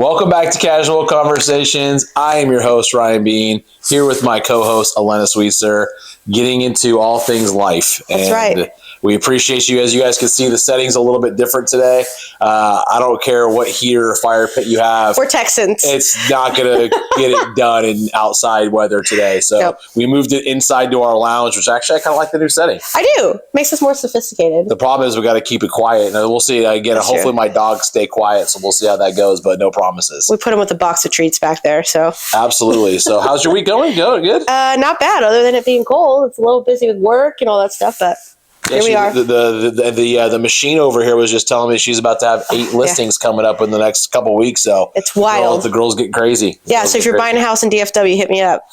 Welcome back to Casual Conversations. I am your host, Ryan Bean, here with my co-host, Elena Sweetser, getting into all things life. That's right. We appreciate you. As you guys can see, the setting's a little bit different today. I don't care what heater or fire pit you have. We're Texans. It's not going to get it done in outside weather today. So we moved it inside to our lounge, which actually I kind of like the new setting. I do. Makes us more sophisticated. The problem is we got to keep it quiet. And we'll see. Again, That's hopefully true. my dogs stay quiet, so we'll see how that goes, but no promises. We put them with a box of treats back there. So Absolutely. So how's your week going? Good? not bad, other than it being cold. It's a little busy with work and all that stuff, but here we are. The machine over here was just telling me she's about to have 8 listings coming up in the next couple of weeks. So it's wild. The girls get crazy. Yeah. So if you're buying a house in DFW, hit me up.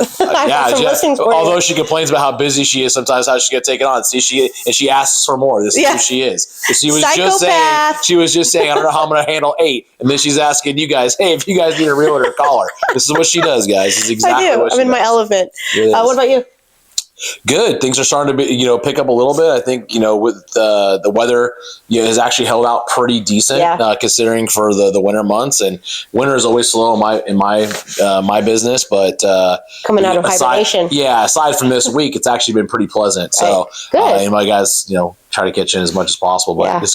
Although she complains about how busy she is, sometimes how she gets taken on. See, she asks for more. This is who she is. She was just saying, I don't know how I'm going to handle 8, and then she's asking you guys, hey, if you guys need a realtor, call her. This is what she does, guys. This is exactly I do. what she I'm in does. my element. What about you? Good. Things are starting to pick up a little bit. I think with the weather has actually held out pretty decent considering for the winter months, and winter is always slow in my business. But coming out of hibernation, aside from this week, it's actually been pretty pleasant. So and my guys try to catch in as much as possible, but it's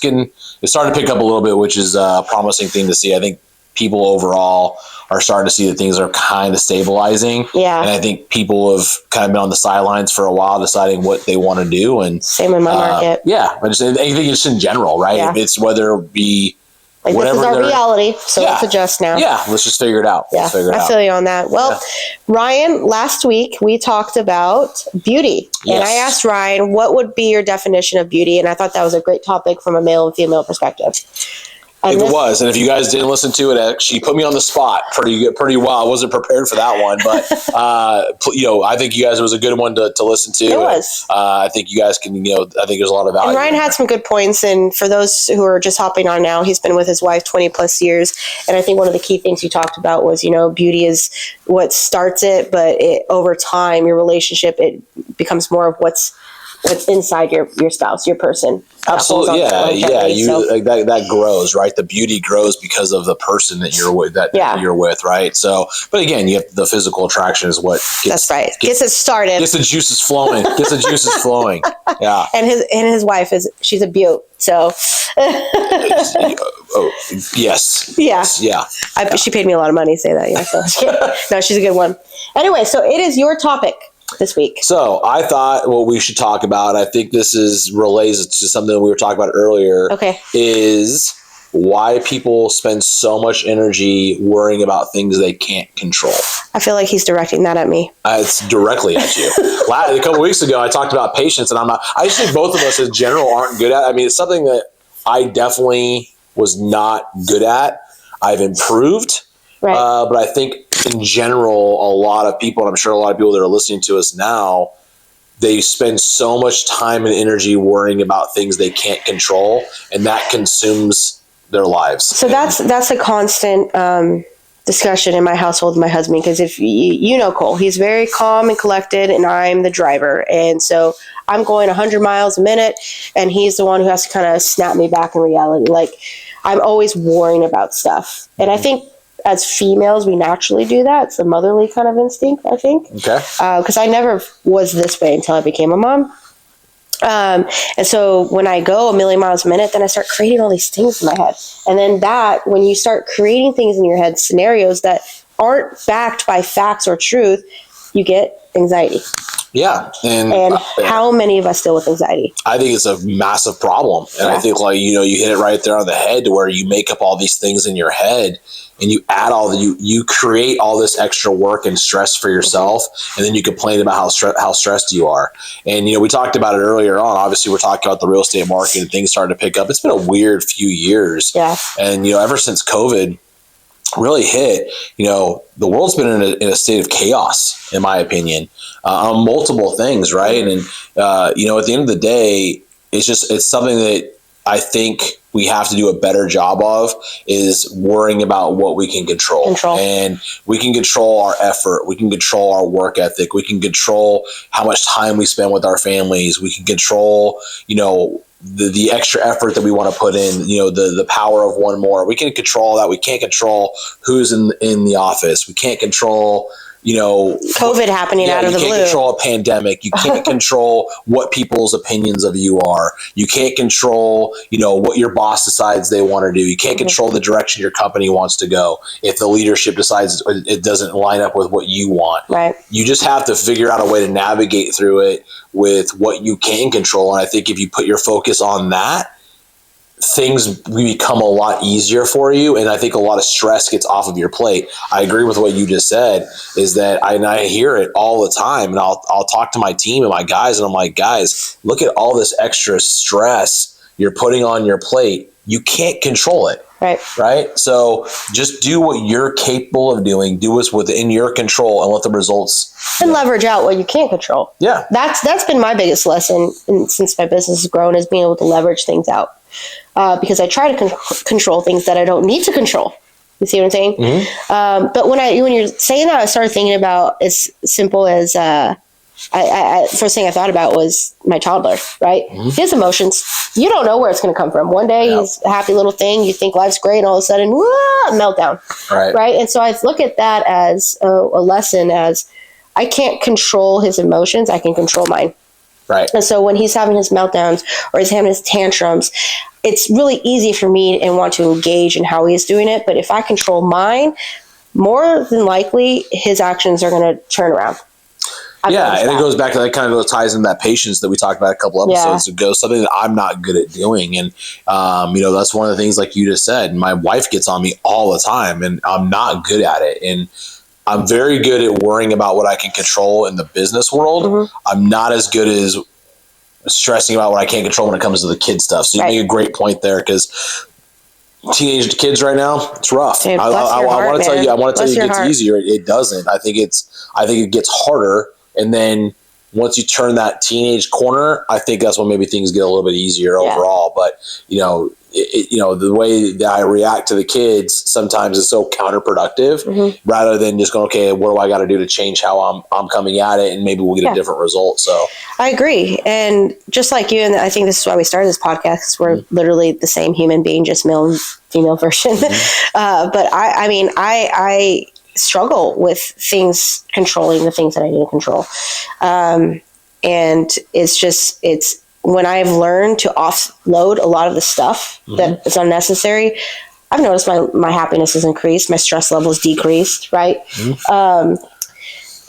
starting to pick up a little bit, which is a promising thing to see. I think people overall are starting to see that things are kind of stabilizing. Yeah. And I think people have kind of been on the sidelines for a while deciding what they want to do. And same in my market. Yeah. But I think it's in general, right? Yeah. It's whether it be like this is our reality, so let's adjust now. Yeah, let's just figure it out. Yeah, I feel you on that. Well, Ryan, last week we talked about beauty. Yes. And I asked Ryan, what would be your definition of beauty? And I thought that was a great topic from a male and female perspective. It was, and if you guys didn't listen to it, actually put me on the spot pretty well. I wasn't prepared for that one, but I think you guys, it was a good one to listen to. It was. I think you guys can, I think there's a lot of value. And Ryan had some good points, and for those who are just hopping on now, he's been with his wife 20 plus years, and I think one of the key things you talked about was, beauty is what starts it, but over time, your relationship, it becomes more of what's inside your spouse, your person. Absolutely, that grows, right? The beauty grows because of the person that you're with, that you're with, right? So, but again, you have the physical attraction is what gets it started. Gets the juices flowing. Yeah. And his wife she's a beaut. So. Yes. Yeah. She paid me a lot of money to say that. Yeah. So no, she's a good one. Anyway, so it is your topic this week. So I thought what we should talk about, I think this relates to something that we were talking about earlier, is why people spend so much energy worrying about things they can't control. I feel like he's directing that at me. It's directly at you. A couple weeks ago, I talked about patience, and I just think both of us in general aren't good at it. I mean, it's something that I definitely was not good at. I've improved. Right. But I think in general, a lot of people, and I'm sure a lot of people that are listening to us now, they spend so much time and energy worrying about things they can't control, and that consumes their lives. So that's a constant discussion in my household with my husband, because if you know Cole, he's very calm and collected, and I'm the driver. And so I'm going 100 miles a minute, and he's the one who has to kind of snap me back in reality. Like, I'm always worrying about stuff. And I think as females, we naturally do that. It's a motherly kind of instinct, I think. Okay. Because I never was this way until I became a mom. And so when I go a million miles a minute, then I start creating all these things in my head. And then when you start creating things in your head, scenarios that aren't backed by facts or truth, you get anxiety. Yeah. And how many of us deal with anxiety? I think it's a massive problem. And I think you hit it right there on the head, where you make up all these things in your head, and you add you create all this extra work and stress for yourself, and then you complain about how stressed you are. And we talked about it earlier on. Obviously, we're talking about the real estate market and things starting to pick up. It's been a weird few years. Yeah. And ever since COVID really hit, the world's been in a state of chaos, in my opinion, on multiple things, right? And at the end of the day, it's something that I think we have to do a better job of, is worrying about what we can control. And we can control our effort. We can control our work ethic. We can control how much time we spend with our families. We can control, the extra effort that we want to put in, the power of one more. We can control that. We can't control who's in the office. We can't control, COVID happening out of the blue. You can't control a pandemic. You can't control what people's opinions of you are. You can't control, what your boss decides they want to do. You can't control the direction your company wants to go if the leadership decides it doesn't line up with what you want. Right. You just have to figure out a way to navigate through it with what you can control. And I think if you put your focus on that, things become a lot easier for you. And I think a lot of stress gets off of your plate. I agree with what you just said, is that I hear it all the time. And I'll talk to my team and my guys, and I'm like, guys, look at all this extra stress you're putting on your plate. You can't control it. Right. So just do what you're capable of doing. Do what's within your control and let the results. And leverage out what you can't control. Yeah. That's been my biggest lesson since my business has grown, is being able to leverage things out. Because I try to control things that I don't need to control. You see what I'm saying? Mm-hmm. But when you're saying that, I started thinking about as simple as first thing I thought about was my toddler, right? Mm-hmm. His emotions, you don't know where it's going to come from. One day he's a happy little thing. You think life's great, and all of a sudden, meltdown. Right. And so I look at that as a lesson, as I can't control his emotions. I can control mine. Right. And so when he's having his meltdowns or he's having his tantrums, it's really easy for me and want to engage in how he's doing it. But if I control mine, more than likely his actions are going to turn around. And it goes back to that, kind of ties into that patience that we talked about a couple episodes ago, something that I'm not good at doing. And, that's one of the things, like you just said, my wife gets on me all the time, and I'm not good at it. And I'm very good at worrying about what I can control in the business world. Mm-hmm. I'm not as good as stressing about what I can't control when it comes to the kid stuff. So you make a great point there, because teenage kids right now, it's rough. Dude, I want to tell you, it gets heart. easier. It doesn't. I think it gets harder. And then once you turn that teenage corner, I think that's when maybe things get a little bit easier overall. But, the way that I react to the kids sometimes is so counterproductive, rather than just going, okay, what do I got to do to change how I'm coming at it? And maybe we'll get a different result. So I agree. And just like you, and I think this is why we started this podcast, because we're literally the same human being, just male and female version. But I struggle with controlling the things that I need to control. And it's when I've learned to offload a lot of the stuff that is unnecessary, I've noticed my happiness has increased, my stress levels decreased. Right. And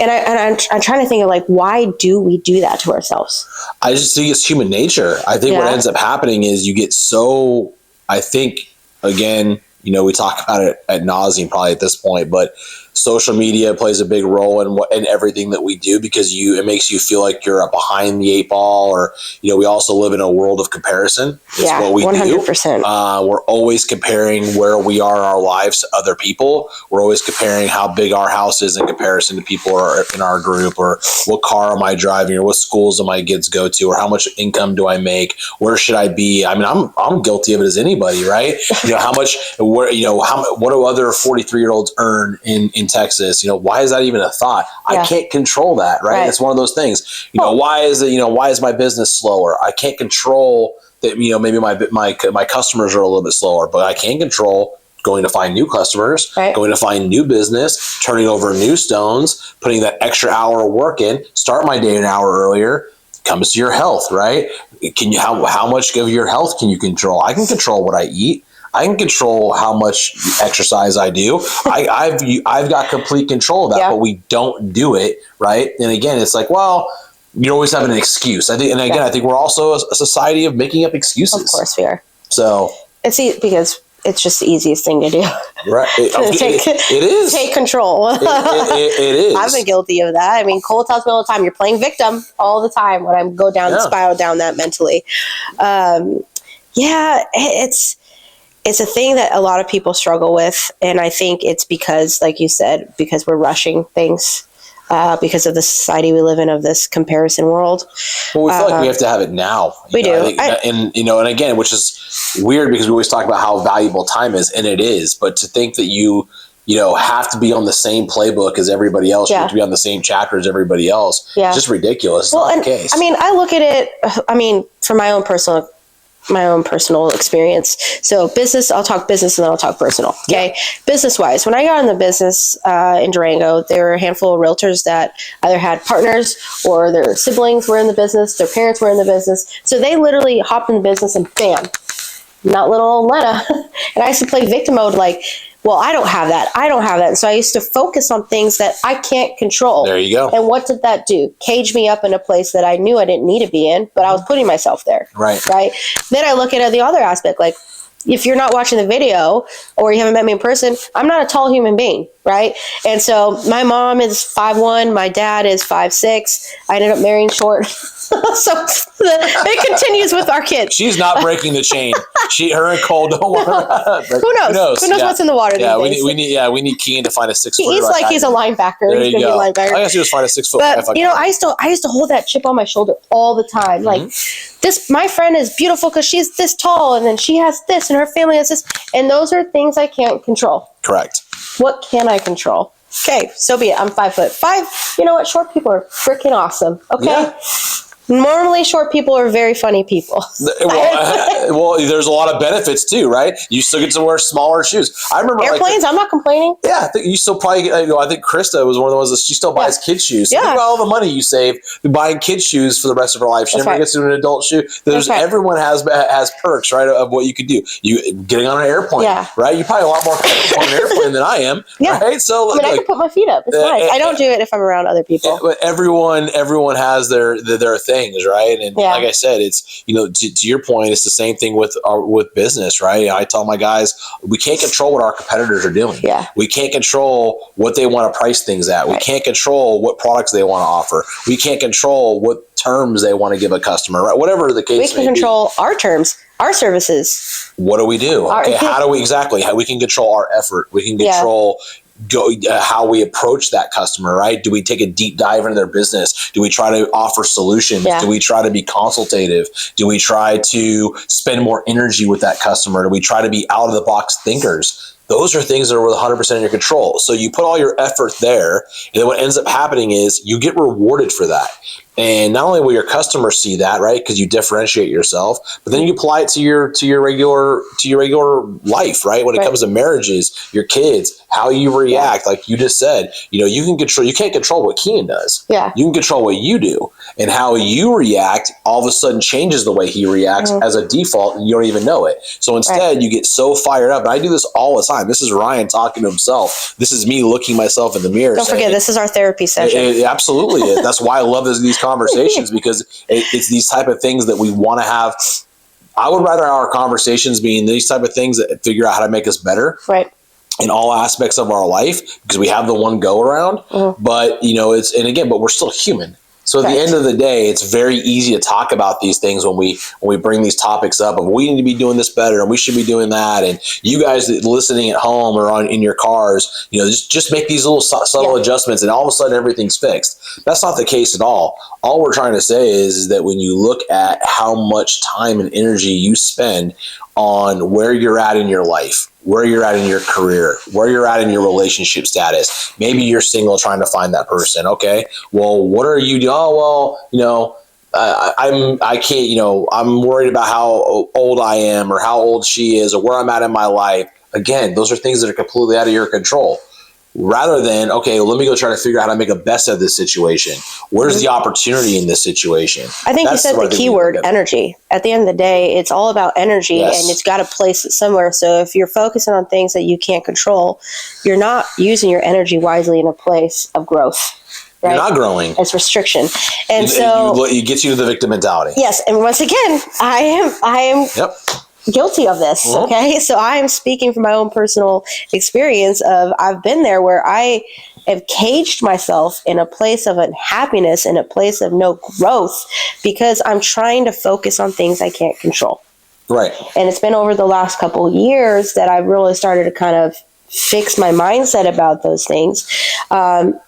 I'm trying to think of, why do we do that to ourselves? I just think it's human nature. I think what ends up happening is you get so, I think, again, we talk about it ad nauseum probably at this point, but social media plays a big role in everything that we do, because it makes you feel like you're behind the 8 ball, or, we also live in a world of comparison. It's what we 100%. Do. We're always comparing where we are in our lives to other people. We're always comparing how big our house is in comparison to people in our group, or what car am I driving, or what schools do my kids go to, or how much income do I make? Where should I be? I mean, I'm guilty of it as anybody, right? How much, what do other 43-year-olds earn in Texas? Why is that even a thought? I can't control that, right? It's one of those things. Why is my business slower? I can't control that. Maybe my customers are a little bit slower, but I can control going to find new customers, going to find new business, turning over new stones, putting that extra hour of work in. Start my day an hour earlier. Comes to your health, right? How much of your health can you control? I can control what I eat. I can control how much exercise I do. I've got complete control of that, but we don't do it, right? And again, it's like, well, you always have an excuse. I think we're also a society of making up excuses. Of course we are. So because it's just the easiest thing to do. Right. It is. Take control. It is. I've been guilty of that. I mean, Cole tells me all the time, you're playing victim all the time when I go down the spiral down that mentally. It's a thing that a lot of people struggle with. And I think it's because, like you said, because we're rushing things, because of the society we live in, of this comparison world. Well, we feel like we have to have it now. We do. And again, which is weird, because we always talk about how valuable time is, and it is. But to think that you have to be on the same playbook as everybody else, you have to be on the same chapter as everybody else, it's just ridiculous. It's not the case. I mean, I look at it, from my own personal my own personal experience. So business, I'll talk business and then I'll talk personal. Okay. Yeah. Business wise, when I got in the business in Durango, there were a handful of realtors that either had partners or their siblings were in the business, their parents were in the business. So they literally hopped in the business and bam, not little Elena. And I used to play victim mode, like, well, I don't have that. I don't have that. And so I used to focus on things that I can't control. There you go. And what did that do? Cage me up in a place that I knew I didn't need to be in, but I was putting myself there. Right. Right. Then I look at the other aspect, like, if you're not watching the video or you haven't met me in person, I'm not a tall human being, right? And so my mom is 5'1", my dad is 5'6". I ended up marrying short. So it continues with our kids. She's not breaking the chain. Her and Cole don't want her. Who knows? Who knows what's in the water? Yeah, these days? we need Kean to find a 6 foot. He's like he's a linebacker. There you go. I guess he was find a 6 foot. But I used to hold that chip on my shoulder all the time. Like this, my friend is beautiful because she's this tall, and then she has this, and her family has this, and those are things I can't control. Correct. What can I control? Okay, so be it. I'm 5'5". You know what? Short people are freaking awesome. Okay. Yeah. Normally, short people are very funny people. Well, there's a lot of benefits too, right? You still get to wear smaller shoes. I remember airplanes. I'm not complaining. Yeah, I think you still probably. I think Krista was one of the ones that she still buys kids shoes. So yeah. Think about all the money you save buying kids shoes for the rest of her life. She never gets to an adult shoe. Everyone has perks, right, of what you could do. You getting on an airplane, right? You probably a lot more comfortable on an airplane than I am, right? So I can put my feet up. It's nice. I don't do it if I'm around other people. But everyone has their thing. Right. And like I said, it's, to your point, it's the same thing with business, right? I tell my guys, we can't control what our competitors are doing. Yeah. We can't control what they want to price things at. We can't control what products they want to offer. We can't control what terms they want to give a customer, right? Whatever the case may be. We can control our terms, our services. What do we do? How do we how we can control our effort? We can control how we approach that customer, right? Do we take a deep dive into their business? Do we try to offer solutions? Do we try to be consultative? Do we try to spend more energy with that customer? Do we try to be out of the box thinkers? Those are things that are 100% in your control. So you put all your effort there, and then what ends up happening is you get rewarded for that. And not only will your customers see that, right, because you differentiate yourself, but then you apply it to your regular life, right? When it comes to marriages, your kids, how you react, like you just said, you can't control what Kean does. Yeah. You can control what you do, and how you react all of a sudden changes the way he reacts as a default, and you don't even know it. So instead, you get so fired up. And I do this all the time. This is Ryan talking to himself. This is me looking myself in the mirror. Don't forget, this is our therapy session. It absolutely is. That's why I love these conversations, because it's these type of things that we want to have. I would rather our conversations being these type of things that figure out how to make us better. Right. In all aspects of our life, because we have the one go around, but but we're still human. So at the end of the day, it's very easy to talk about these things when we bring these topics up of we need to be doing this better and we should be doing that. And you guys listening at home or in your cars, just make these little subtle adjustments, and all of a sudden everything's fixed. That's not the case at all. All we're trying to say is that when you look at how much time and energy you spend on where you're at in your life, where you're at in your career, where you're at in your relationship status. Maybe you're single trying to find that person. Okay. Well, what are you doing? Oh, well, I can't, I'm worried about how old I am or how old she is or where I'm at in my life. Again, those are things that are completely out of your control. Rather than, okay, let me go try to figure out how to make a best of this situation. Where's the opportunity in this situation? I think you said the keyword, energy. At the end of the day, it's all about energy, and it's got to place it somewhere. So if you're focusing on things that you can't control, you're not using your energy wisely in a place of growth. Right? You're not growing. It's restriction. And it gets you to the victim mentality. Yes. And once again, I am guilty of this. Okay. So I am speaking from my own personal experience of I've been there where I have caged myself in a place of unhappiness, in a place of no growth, because I'm trying to focus on things I can't control. Right. And it's been over the last couple of years that I've really started to kind of fix my mindset about those things. And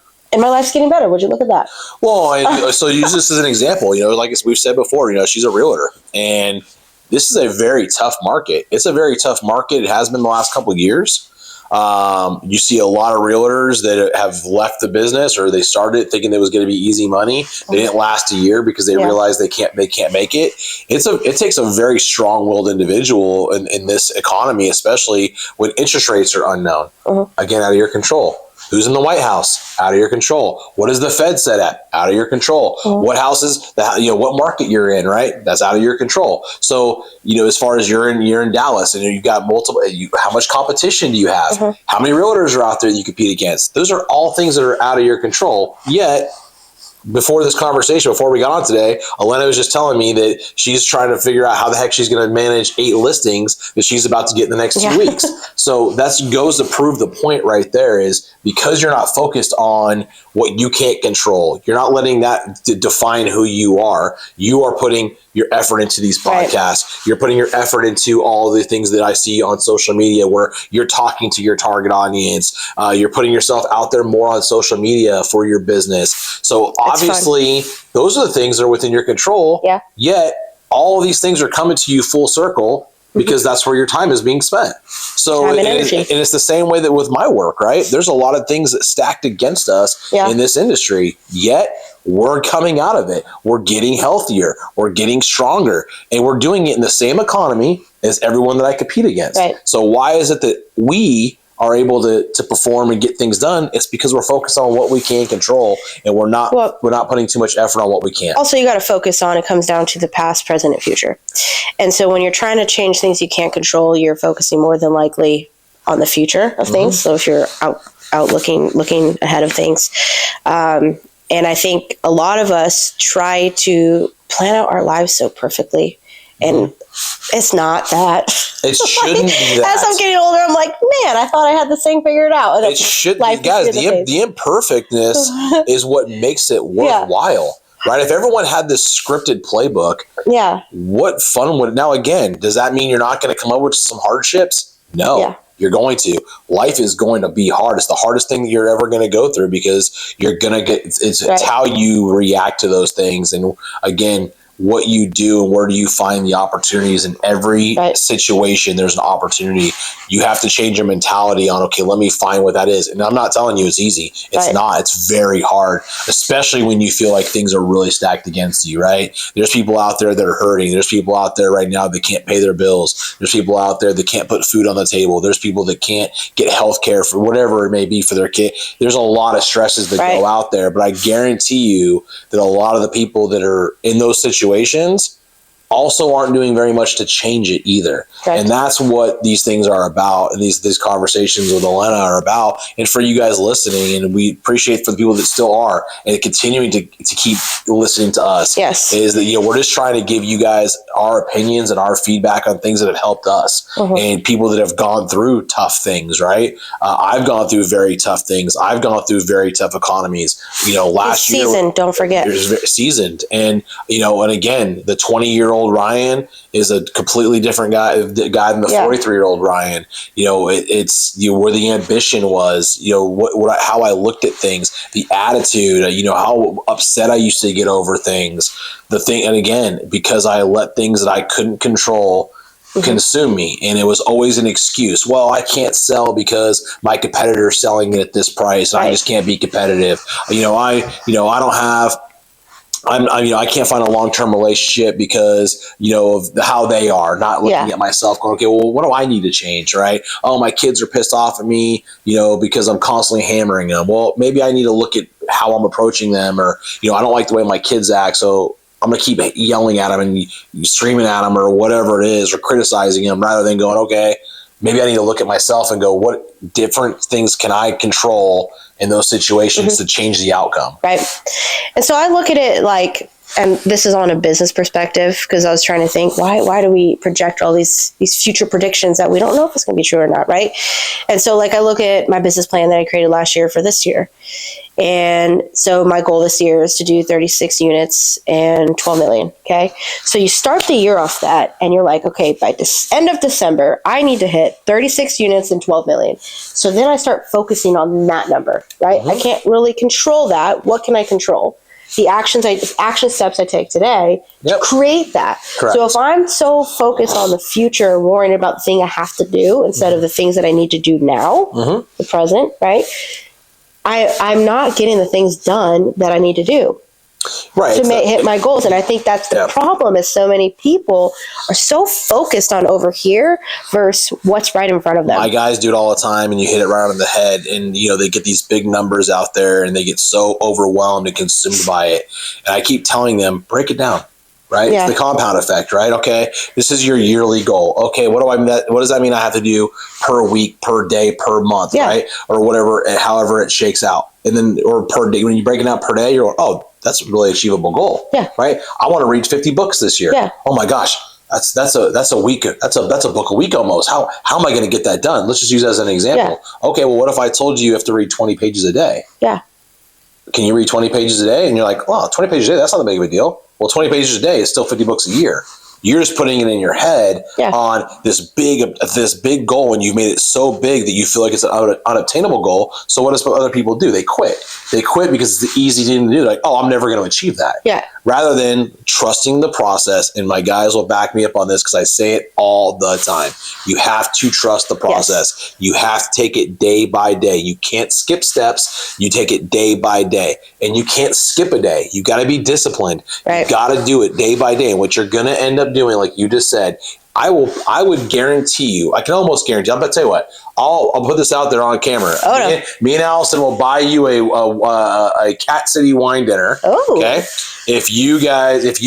my life's getting better. Would you look at that? Well, so use this as an example. Like we've said before, she's a realtor, and this is a very tough market. It's a very tough market. It has been the last couple of years. You see a lot of realtors that have left the business, or they started thinking it was going to be easy money. They didn't last a year because they realized they can't make it. It takes a very strong-willed individual in this economy, especially when interest rates are unknown. Again, out of your control. Who's in the White House? Out of your control. What is the Fed set at? Out of your control. What houses? What market you're in? Right? That's out of your control. So as far as you're in Dallas, and you've got multiple. How much competition do you have? How many realtors are out there that you compete against? Those are all things that are out of your control. Yet, before this conversation, before we got on today, Elena was just telling me that she's trying to figure out how the heck she's going to manage 8 listings that she's about to get in the next 2 weeks. So that goes to prove the point right there, is because you're not focused on what you can't control. You're not letting that define who you are. You are putting your effort into these podcasts. You're putting your effort into all the things that I see on social media where you're talking to your target audience. You're putting yourself out there more on social media for your business. So obviously, those are the things that are within your control. Yet all of these things are coming to you full circle because that's where your time is being spent. So, and it's the same way that with my work, right? There's a lot of things that stacked against us in this industry, yet we're coming out of it. We're getting healthier. We're getting stronger. And we're doing it in the same economy as everyone that I compete against. So why is it that we are able to perform and get things done? It's because we're focused on what we can control, and we're not putting too much effort on what we can't. Also, you got to focus on, it comes down to the past, present, and future. And so when you're trying to change things you can't control, you're focusing more than likely on the future of things. So if you're out looking ahead of things, and I think a lot of us try to plan out our lives so perfectly, and it's not that. It shouldn't be that. As I'm getting older, I'm like, man, I thought I had this thing figured out. And it should be, guys. The imperfectness is what makes it worthwhile, right? If everyone had this scripted playbook, what fun would it? Now, again, does that mean you're not going to come up with some hardships? No. You're going to. Life is going to be hard. It's the hardest thing that you're ever going to go through, because you're going to get, it's how you react to those things. And again, what you do and where do you find the opportunities in every situation. There's an opportunity. You have to change your mentality on, okay, let me find what that is. And I'm not telling you it's easy. It's not. It's very hard, especially when you feel like things are really stacked against you, right? There's people out there that are hurting. There's people out there right now that can't pay their bills. There's people out there that can't put food on the table. There's people that can't get health care for whatever it may be for their kid. There's a lot of stresses that go out there, but I guarantee you that a lot of the people that are in those situations also aren't doing very much to change it either. And that's what these things are about, and these conversations with Elena are about. And for you guys listening, and we appreciate for the people that still are and continuing to keep listening to us, is that we're just trying to give you guys our opinions and our feedback on things that have helped us and people that have gone through tough things, right? I've gone through very tough things. I've gone through very tough economies. Last year, seasoned, don't forget. Seasoned. And and again, the 20-year-old Ryan is a completely different guy than the 43-year-old Ryan. It's where the ambition was, how I looked at things, the attitude, how upset I used to get over things, and again, because I let things that I couldn't control consume me, and it was always an excuse. Well, I can't sell because my competitor is selling it at this price, and I just can't be competitive. I don't have. I can't find a long-term relationship because, of how they are, not looking at myself going, okay, well, what do I need to change, right? Oh, my kids are pissed off at me, because I'm constantly hammering them. Well, maybe I need to look at how I'm approaching them, or, I don't like the way my kids act, so I'm going to keep yelling at them and screaming at them or whatever it is, or criticizing them, rather than going, okay, maybe I need to look at myself and go, what different things can I control in those situations to change the outcome? Right. And so I look at it like, and this is on a business perspective, because I was trying to think, why do we project all these future predictions that we don't know if it's going to be true or not, right? And so I look at my business plan that I created last year for this year. And so my goal this year is to do 36 units and 12 million. Okay. So you start the year off that, and you're like, okay, by this end of December, I need to hit 36 units and 12 million. So then I start focusing on that number, right? I can't really control that. What can I control? the action steps I take today to create that. Correct. So if I'm so focused on the future and worrying about the thing I have to do instead of the things that I need to do now, the present, right? I'm not getting the things done that I need to do. Right, to hit my goals. And I think that's the problem is so many people are so focused on over here versus what's right in front of them. My guys do it all the time, and you hit it right on the head. And, they get these big numbers out there, and they get so overwhelmed and consumed by it. And I keep telling them, break it down. Right? Yeah. It's the compound effect, right? Okay, this is your yearly goal. Okay, what does that mean I have to do per week, per day, per month, right? Or whatever, however it shakes out. And then, or per day, when you break it out per day, you're like, oh, that's a really achievable goal. Yeah. Right? I want to read 50 books this year. Yeah. Oh my gosh. That's a week. That's a book a week almost. How am I going to get that done? Let's just use that as an example. Yeah. Okay, well, what if I told you have to read 20 pages a day? Yeah. Can you read 20 pages a day? And you're like, wow, 20 pages a day, that's not a big of a deal. Well, 20 pages a day is still 50 books a year. You're just putting it in your head on this big goal, and you've made it so big that you feel like it's an unobtainable goal. So what does other people do? They quit. They quit because it's the easy thing to do. Like, oh, I'm never going to achieve that. Yeah. Rather than trusting the process, and my guys will back me up on this because I say it all the time. You have to trust the process. Yes. You have to take it day by day. You can't skip steps. You take it day by day. And you can't skip a day. You got to be disciplined. Right. You got to do it day by day. And what you're going to end up doing, like you just said, I would guarantee you, I can almost guarantee, I'm going to tell you what, I'll put this out there on camera. Oh, no. Me and Allison will buy you a Cat City wine dinner. Oh. Okay. If you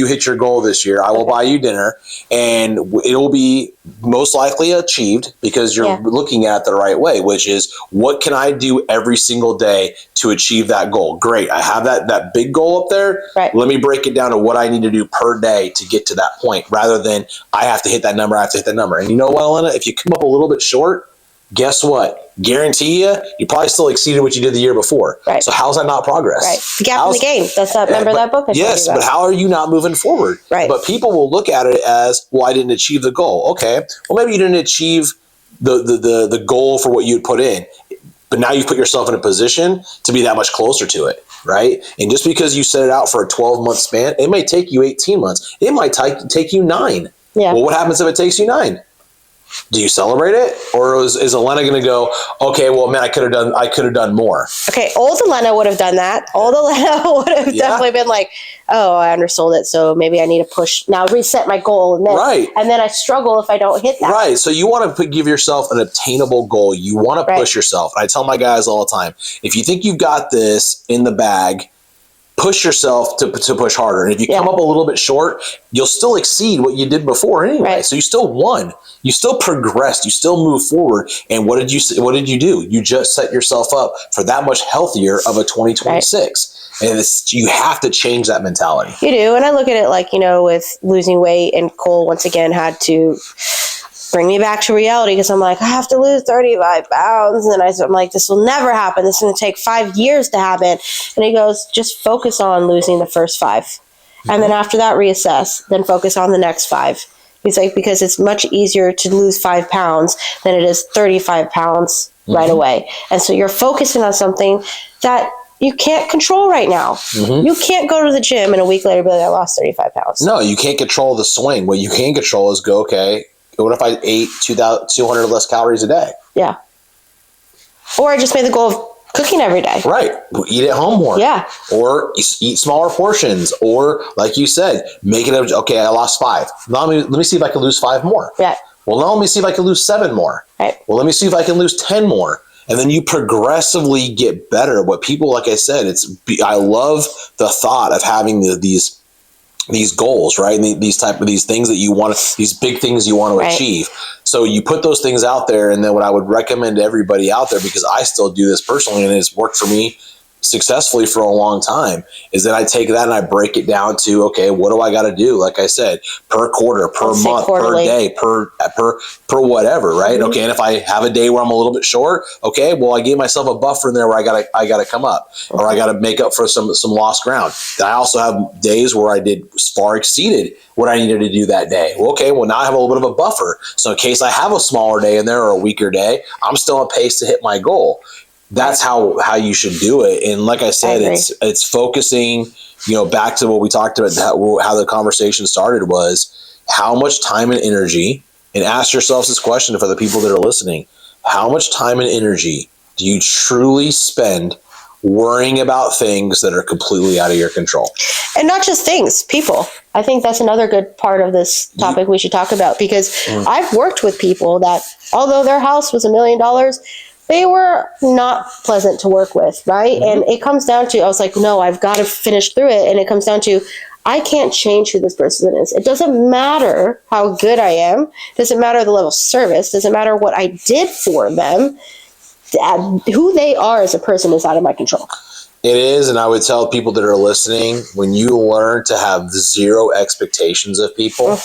hit your goal this year, I will buy you dinner, and it will be most likely achieved because you're looking at it the right way, which is, what can I do every single day to achieve that goal? Great. I have that big goal up there. Right. Let me break it down to what I need to do per day to get to that point, rather than I have to hit that number. And you know what, Elena, if you come up a little bit short, guess what? Guarantee you probably still exceeded what you did the year before. Right. So how's that not progress? Right. The gap in the game. Remember that book? Yes, but how are you not moving forward? Right. But people will look at it as, well, I didn't achieve the goal. Okay. Well, maybe you didn't achieve the goal for what you'd put in, but now you've put yourself in a position to be that much closer to it. Right. And just because you set it out for a 12-month span, it may take you 18 months. It might take you 9. Yeah. Well, what happens if it takes you 9? Do you celebrate it, or is Elena going to go, okay, well, man, I could have done more? Okay, old Elena would have done that. Old Elena would have definitely been like, oh, I undersold it, so maybe I need to push now, reset my goal, and then I struggle if I don't hit that. Right. So you want to give yourself an obtainable goal. You want to push yourself. And I tell my guys all the time, if you think you've got this in the bag, push yourself to push harder. And if you come up a little bit short, you'll still exceed what you did before anyway. Right. So you still won. You still progressed. You still move forward. And what did you do? You just set yourself up for that much healthier of a 2026. Right. And you have to change that mentality. You do. And I look at it like, with losing weight, and Cole once again had to bring me back to reality, because I'm like, I have to lose 35 pounds. And I'm like, this will never happen. This is going to take 5 years to happen. And he goes, just focus on losing the first 5. Mm-hmm. And then after that, reassess, then focus on the next 5. He's like, because it's much easier to lose 5 pounds than it is 35 pounds right away. And so you're focusing on something that you can't control right now. Mm-hmm. You can't go to the gym and a week later be like, I lost 35 pounds. No, you can't control the swing. What you can control is go, okay, what if I ate 200 less calories a day? Yeah. Or I just made the goal of cooking every day. Right. Eat at home more. Yeah. Or eat smaller portions. Or, like you said, make it, okay, I lost 5. Now let me see if I can lose 5 more. Yeah. Well, now let me see if I can lose 7 more. Right. Well, let me see if I can lose 10 more. And then you progressively get better. What people, like I said, I love the thought of having these goals, right? And these things that you want, these big things you want to achieve. So you put those things out there. And then what I would recommend to everybody out there, because I still do this personally and it's worked for me successfully for a long time, is that I take that and I break it down to, okay, what do I got to do? Like I said, per quarter, per month, quarterly, per day, per whatever, right? Mm-hmm. Okay. And if I have a day where I'm a little bit short, okay, well, I gave myself a buffer in there where I got to come up, or I got to make up for some lost ground. Then I also have days where I did far exceeded what I needed to do that day. Well, okay, well, now I have a little bit of a buffer. So in case I have a smaller day in there or a weaker day, I'm still on pace to hit my goal. That's how you should do it. And like I said, it's focusing back to what we talked about, how the conversation started was how much time and energy, and ask yourselves this question for the people that are listening, how much time and energy do you truly spend worrying about things that are completely out of your control? And not just things, people. I think that's another good part of this topic we should talk about, because I've worked with people that, although their house was $1 million, they were not pleasant to work with, right? And it comes down to, I was like, no, I've got to finish through it. And it comes down to, I can't change who this person is. It doesn't matter how good I am. It doesn't matter the level of service. It doesn't matter what I did for them. Who they are as a person is out of my control. It is, and I would tell people that are listening, when you learn to have zero expectations of people,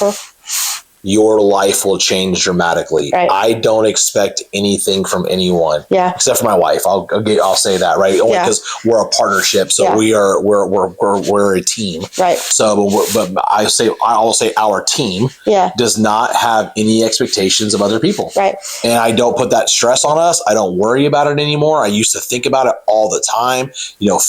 your life will change dramatically. Right. I don't expect anything from anyone, except for my wife. I'll say that, right? Only because we're a partnership, so we're a team, right? So, but I'll say our team does not have any expectations of other people, right? And I don't put that stress on us. I don't worry about it anymore. I used to think about it all the time.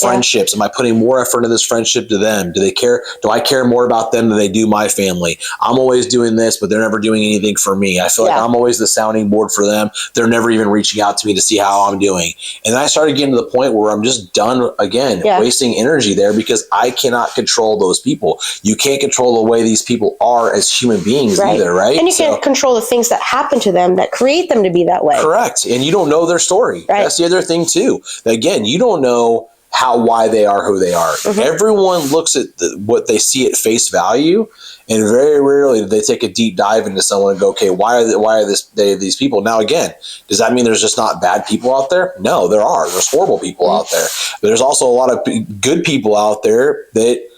Friendships. Am I putting more effort into this friendship to them? Do they care? Do I care more about them than they do my family? I'm always doing this, but they're never doing anything for me. I feel like I'm always the sounding board for them. They're never even reaching out to me to see how I'm doing. And then I started getting to the point where I'm just done again, wasting energy there, because I cannot control those people. You can't control the way these people are as human beings either, right? And you can't control the things that happen to them that create them to be that way. Correct. And you don't know their story. Right. That's the other thing too. Again, you don't know why they are who they are. Everyone looks at what they see at face value, and very rarely do they take a deep dive into someone and go, okay, why are these people? Now, again, does that mean there's just not bad people out there? No, there are. There's horrible people out there. But there's also a lot of good people out there that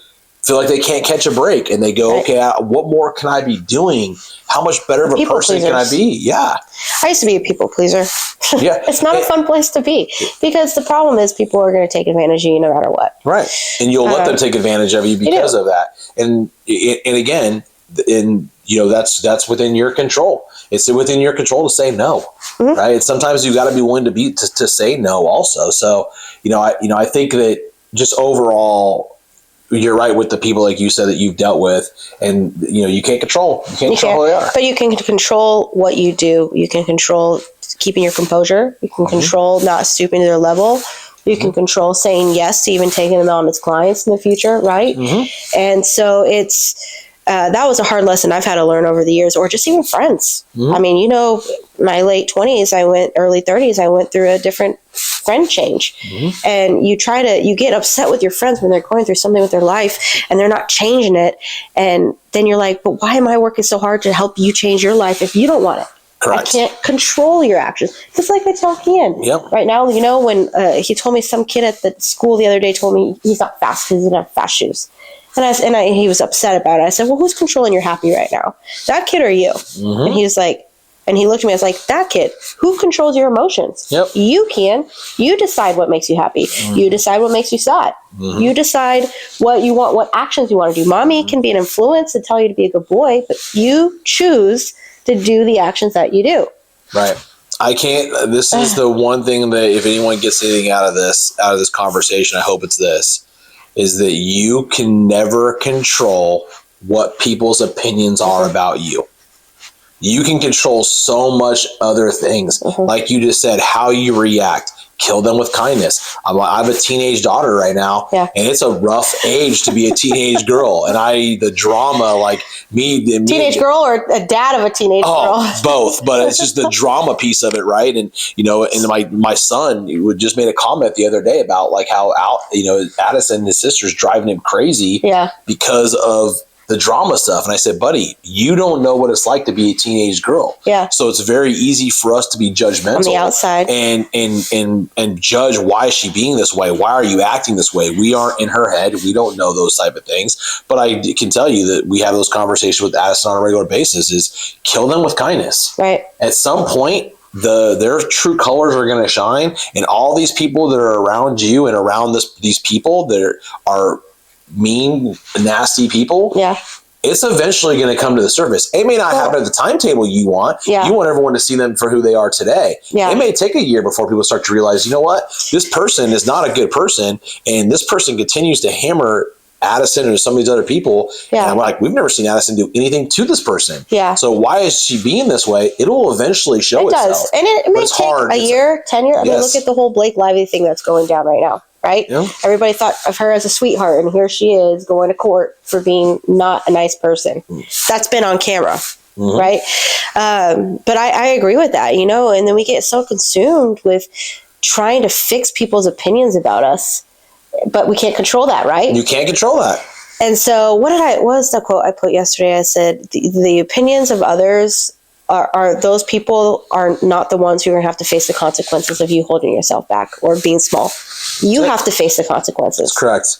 feel like they can't catch a break, and they go, okay, what more can I be doing? How much better of a person can I be? Yeah. I used to be a people pleaser. Yeah. It's not a fun place to be, because the problem is people are going to take advantage of you no matter what. Right. And you'll let them take advantage of you because of that. And again, that's within your control. It's within your control to say no, right? Sometimes you got to be willing to say no also. So, I think that just overall, you're right with the people, like you said, that you've dealt with, and you can't control who they are. But you can control what you do. You can control keeping your composure. You can control not stooping to their level. You can control saying yes to even taking them on as clients in the future, right? And so it's that was a hard lesson I've had to learn over the years, or just even friends. I mean, my late 20s, early 30s, I went through a different friend change. And you get upset with your friends when they're going through something with their life and they're not changing it. And then you're like, but why am I working so hard to help you change your life if you don't want it? Correct. I can't control your actions. Just like I tell Kian. Right now, when he told me, some kid at the school the other day told me he's not fast because he doesn't have fast shoes. And he was upset about it. I said, well, who's controlling your happy right now? That kid or you? And he was like, and he looked at me, I was like, that kid. Who controls your emotions? You can. You decide what makes you happy. You decide what makes you sad. You decide what you want, what actions you want to do. Mommy can be an influence and tell you to be a good boy, but you choose to do the actions that you do. Right. I can't. This is the one thing that, if anyone gets anything out of this conversation, I hope it's this, is that you can never control what people's opinions are about you. You can control so much other things. Like you just said, how you react. Kill them with kindness. I have a teenage daughter right now, and it's a rough age to be a teenage girl. And the drama, like teenage girl or a dad of a teenage girl? Both, but it's just the drama piece of it, right? And and my son just made a comment the other day about like how Addison and his sister's driving him crazy, because of the drama stuff. And I said, buddy, you don't know what it's like to be a teenage girl. So it's very easy for us to be judgmental on the outside and judge, why is she being this way? Why are you acting this way? We aren't in her head. We don't know those type of things. But I can tell you that we have those conversations with Addison on a regular basis, is kill them with kindness. Right. At some point, their true colors are going to shine, and all these people that are around you and around these people that are mean, nasty people, it's eventually going to come to the surface. It may not happen at the timetable you want. You want everyone to see them for who they are today. It may take a year before people start to realize, you know what, this person is not a good person, and this person continues to hammer Addison or some of these other people. Yeah. And I'm like, we've never seen Addison do anything to this person. Yeah. So why is she being this way? It will eventually show itself. It does. And it may take a year, 10 years. I mean, look at the whole Blake Lively thing that's going down right now, right? Yeah. Everybody thought of her as a sweetheart, and here she is going to court for being not a nice person. That's been on camera. Mm-hmm. Right. But I agree with that, you know, and then we get so consumed with trying to fix people's opinions about us, but we can't control that, right? You can't control that. And so what was the quote I put yesterday? I said, the opinions of others are those people are not the ones who are going to have to face the consequences of you holding yourself back or being small. You have to face the consequences. That's correct.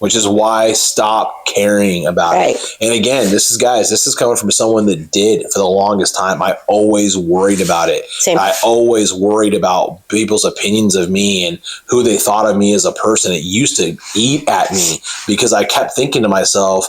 Which is why stop caring about it. And again, this is coming from someone that did for the longest time. I always worried about it. Same. I always worried about people's opinions of me and who they thought of me as a person. It used to eat at me because I kept thinking to myself,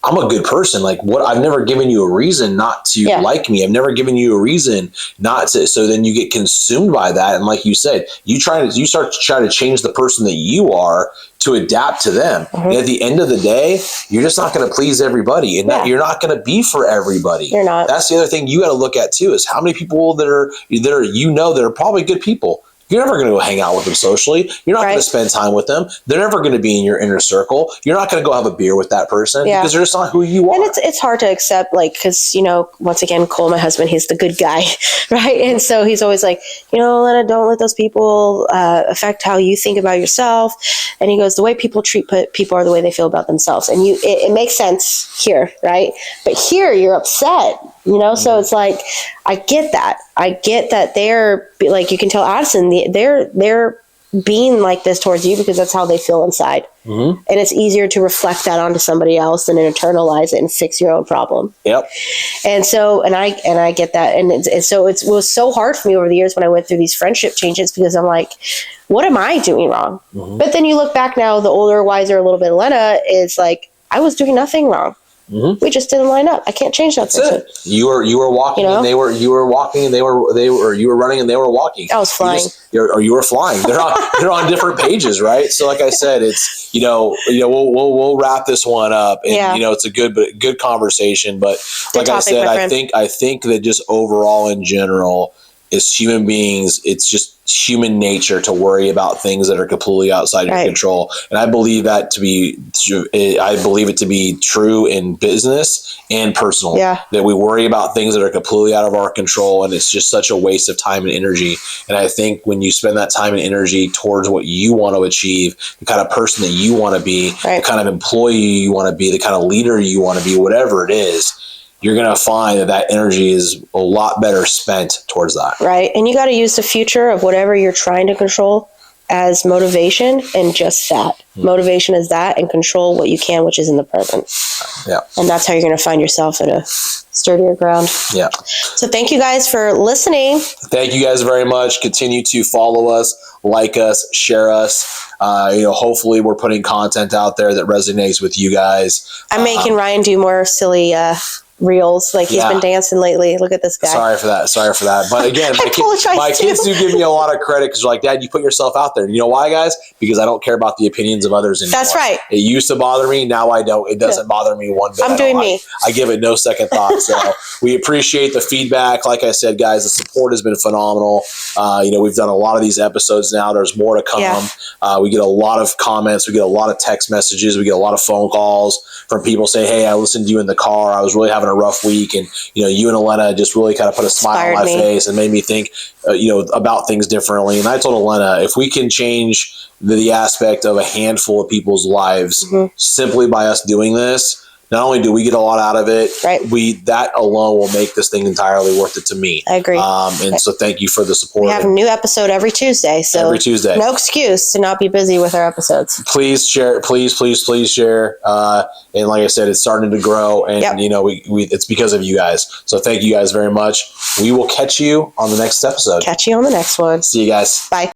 I'm a good person. Like, what? I've never given you a reason not to like me. I've never given you a reason not to. So then you get consumed by that. And like you said, you start to try to change the person that you are to adapt to them. Mm-hmm. And at the end of the day, you're just not going to please everybody, and that you're not going to be for everybody. You're not. That's the other thing you got to look at too, is how many people that are probably good people. You're never going to go hang out with them socially. You're not going to spend time with them. They're never going to be in your inner circle. You're not going to go have a beer with that person because they're just not who you are. And it's hard to accept, like, because, you know, once again, Cole, my husband, he's the good guy, right? And so he's always like, you know, Elena, don't let those people affect how you think about yourself. And he goes, the way people treat people are the way they feel about themselves. And it makes sense here, right? But here you're upset. You know, so it's like, I get that. I get that they're, like, you can tell Addison, they're being like this towards you because that's how they feel inside. Mm-hmm. And it's easier to reflect that onto somebody else than internalize it and fix your own problem. Yep. And so, and I get that. And so it was so hard for me over the years when I went through these friendship changes because I'm like, what am I doing wrong? Mm-hmm. But then you look back now, the older, wiser, a little bit Elena is like, I was doing nothing wrong. Mm-hmm. We just didn't line up. I can't change that person. You were walking, and you were walking, and you were running, and they were walking. I was flying. You were flying. They're on different pages, right? So, like I said, it's we'll wrap this one up, and it's a good conversation. But like I said, I think that just overall in general, as human beings, it's just human nature to worry about things that are completely outside your control. And I believe that to be true. I believe it to be true in business and personal, that we worry about things that are completely out of our control. And it's just such a waste of time and energy. And I think when you spend that time and energy towards what you want to achieve, the kind of person that you want to be, the kind of employee you want to be, the kind of leader you want to be, whatever it is, you're going to find that energy is a lot better spent towards that. Right. And you got to use the future of whatever you're trying to control as motivation, and just that. Mm-hmm. Motivation is that, and control what you can, which is in the present. Yeah. And that's how you're going to find yourself in a sturdier ground. Yeah. So thank you guys for listening. Thank you guys very much. Continue to follow us, like us, share us. Hopefully we're putting content out there that resonates with you guys. I'm making Ryan do more silly reels, like he's been dancing lately. Look at this guy. Sorry for that. But again, my kids do give me a lot of credit because they're like, Dad, you put yourself out there. You know why, guys? Because I don't care about the opinions of others anymore. That's right. It used to bother me. Now I don't. It doesn't bother me one bit. I'm doing me. I give it no second thought. So we appreciate the feedback. Like I said, guys, the support has been phenomenal. We've done a lot of these episodes now. There's more to come. Yeah. We get a lot of comments. We get a lot of text messages. We get a lot of phone calls from people saying, hey, I listened to you in the car. I was really having a rough week. And, you and Elena just really kind of put a smile on my face and made me think, about things differently. And I told Elena, if we can change the aspect of a handful of people's lives simply by us doing this, not only do we get a lot out of it, that alone will make this thing entirely worth it to me. I agree. So thank you for the support. We have a new episode every Tuesday. So every Tuesday. No excuse to not be busy with our episodes. Please share. Please share. And like I said, it's starting to grow, and it's because of you guys. So thank you guys very much. We will catch you on the next episode. Catch you on the next one. See you guys. Bye.